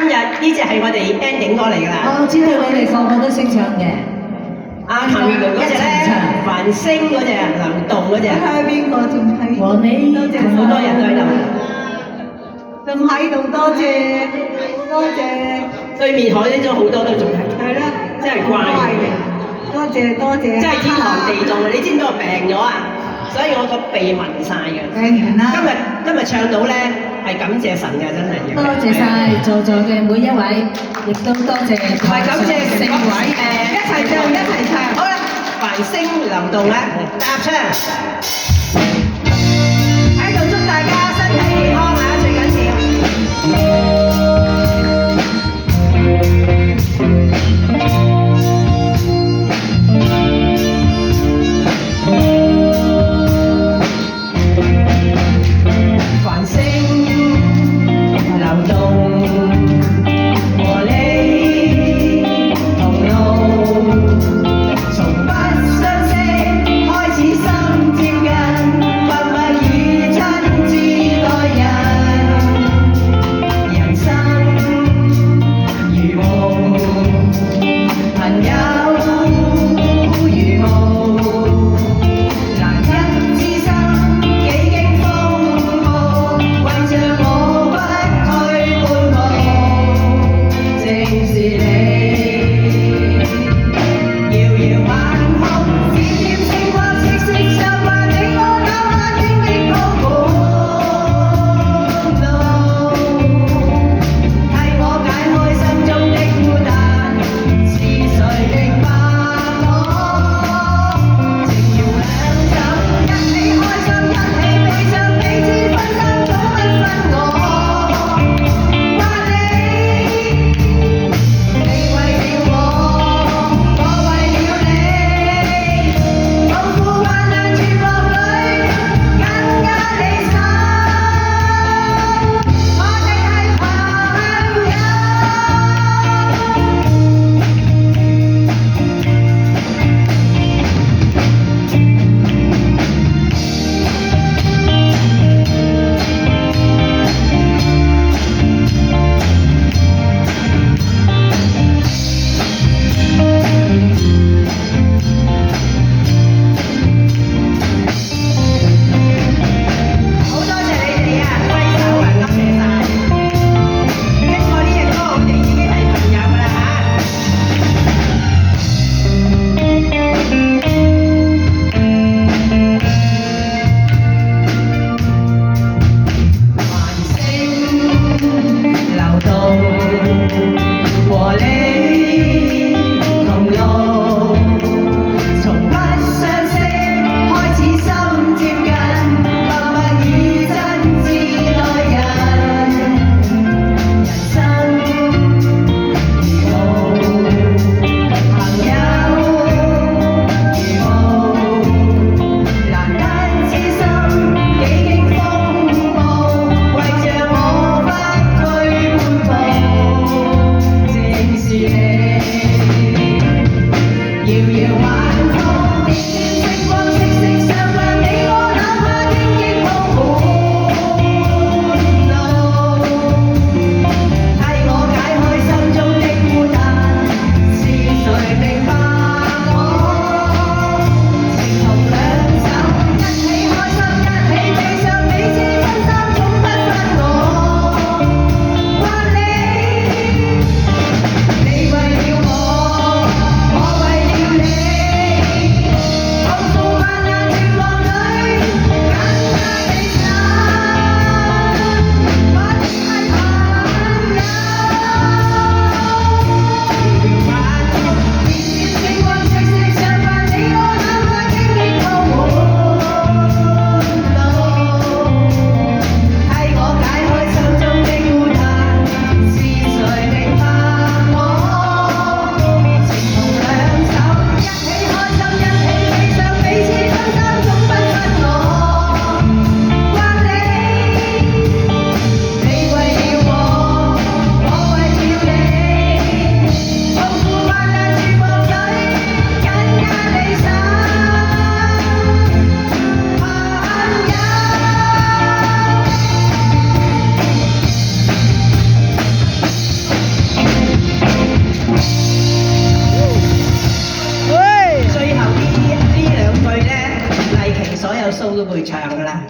今日呢隻係我哋 ending 歌嚟㗎啦。我知道你哋個個都識唱嘅。阿譚詠麟嗰隻咧，繁星嗰隻，流動嗰隻。睇下邊個仲喺？和你好多人都喺度。仲喺度，多謝多謝。對面海呢種好多都仲係。係啦，真係乖嘅。多謝多謝。真係天寒地凍啊！你知唔知我病咗啊？所以我個鼻紋晒嘅。今日唱到咧，係感謝神嘅，真係要。多謝晒在座嘅每一位，亦都多謝唔係感謝四位一齊唱一齊唱。好啦，繁星流動咧，搭唱。喺度祝大家身體健康啊，最緊要。繁星流動，和你同路，從不相識開始心接近。有 show 都會唱噶啦。